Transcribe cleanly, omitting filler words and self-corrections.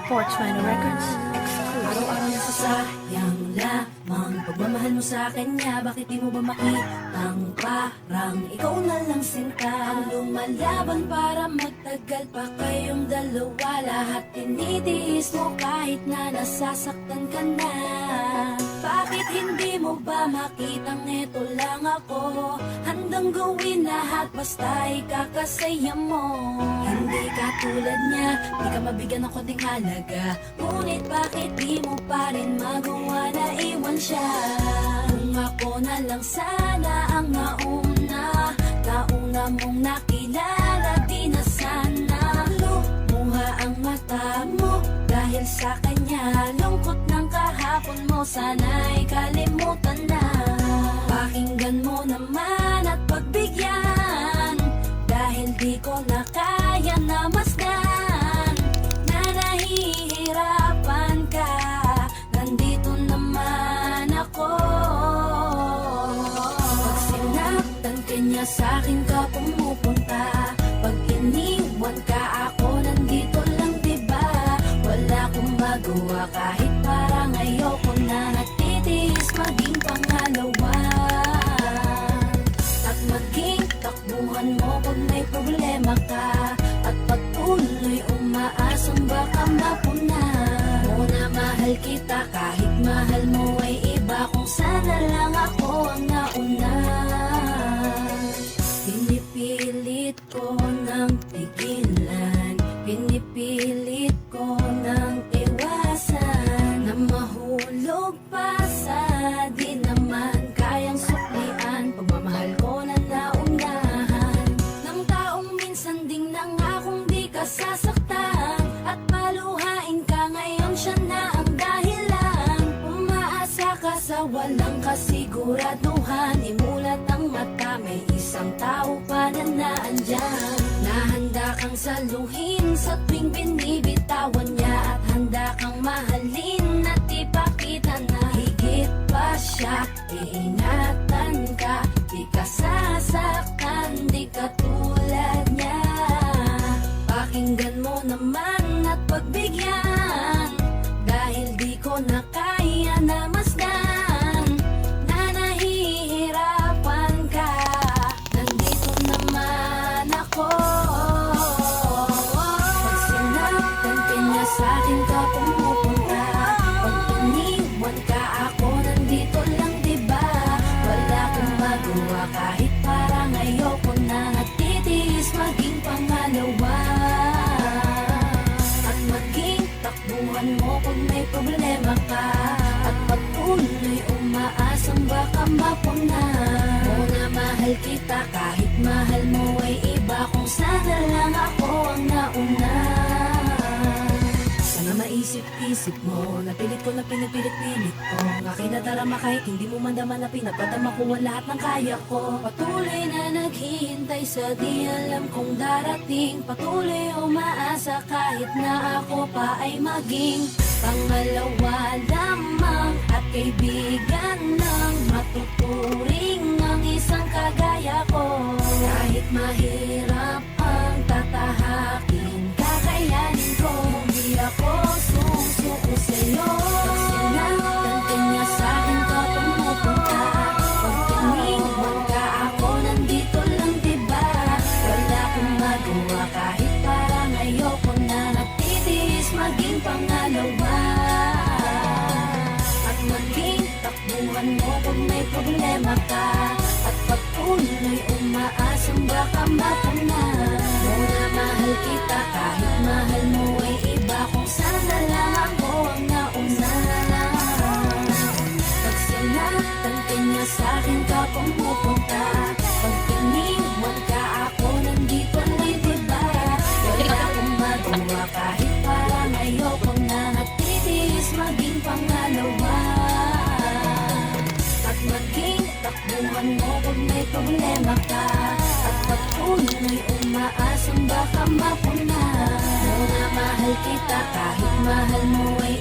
420 Records exclusive. Araw-araw na sasayang lamang pagmamahal mo sa kanya. Bakit di mo ba makitang parang ikaw na lang sinta ang lumalaban para magtagal pa kayong dalawa? Lahat tinitiis mo kahit na nasasaktan ka na. Bakit hindi mo ba makitang eto lang ako? Handang gawin lahat basta ikakasaya mo. Hindi ka tulad niya, di ka mabigyan ng konting halaga. Ngunit bakit di mo pa rin magawa na iwan siya? Kung ako na lang sana ang nauna, nauna mong nakilala, di na sana lumuha ang mata mo dahil sa kanya. Lungkot ng kahapon mo, sana'y kalimutan na. Pakinggan mo naman at pagbigyan, dahil di ko na kaya na masdan na nahihirapan ka. Nandito naman ako. Pag sinaktan ka niya, sa'kin ka pumupunta. Pag iniwan ka, ako nandito lang, diba? Wala akong magawa kahit parang ayoko na. Natitiis maging pangalawa at maging takbuhan mo pag may problema ka, at patuloy umaasang baka mapuna mo na mahal kita kahit mahal mo ay iba. Kung sana lang ako ang nauna. Pinipilit ko ng tigilan, pinipilit ko ng iwasan na mahulog pa sa di naman kayang suklian. Pagmamahal ko na naunahan ng taong minsan ding nangakong di ka sasaktan, at paluhain ka ngayon, siya na ang dahilan. Umaasa ka sa walang kasiguraduhan, imulat ang mata, may isang tao pa na naandyan. Nahanda kang saluhin sa tuwing binibitawan niya, at handa kang mahalin at ipakita na higit pa siya. Iingatan ka, di ka sasaktan, di ka tulad niya. Pakinggan mo naman at pagbigyan, dahil di ko na kaya na masdan na nahihirapan ka. Nandito naman ako. Pag sinaktan ka niya, sa'kin ka pumupunta. Pag iniwan ka, ako nandito lang, diba? Wala akong magawa kahit parang ayoko na. Natitiis maging pangalawa at maging takbuhan mo pag may problema ka, at patuloy umaasang baka mapuna mo na mahal kita kahit mahal mo ay iba. Kung sana lang ako ang nauna. Sana maisip-isip mo, napilit ko na pinipilit-pilit ko ang aking nadarama kahit hindi mo man naman na pinapadama ko ang lahat ng kaya ko. Patuloy na naghihintay sa di alam kung darating. Patuloy umaasa kahit na ako pa ay maging pangalawa lamang, at kaibigan ng matuturing ang isang kagaya ko. Kahit mahirap ang tatahakin, kakayanin ko. Hindi ako susuko sa'yo. Pag sinaktan ka niya, sa'kin ka pumupunta. Pag iniwan ka, ako nandito lang, diba? Wala akong magawa kahit parang ayoko na. Natitiis maging pangalawa at maging takbuhan mo pag may problema ka, at patuloy umaasang baka mapuna mo na mahal kita kahit mahal mo ay iba. Kung sana lang ako ang nauna. Pag sinaktan ka niya, sa'kin ka pumupunta. Pag iniwan ka, ako nandito lang, diba? Wala akong magawa kahit parang ayoko na. Natitiis maging pangalawa at maging takbuhan mo pag may problema ka, at patuloy umaasang baka mapuna mo na mahal kita kahit mahal mo ay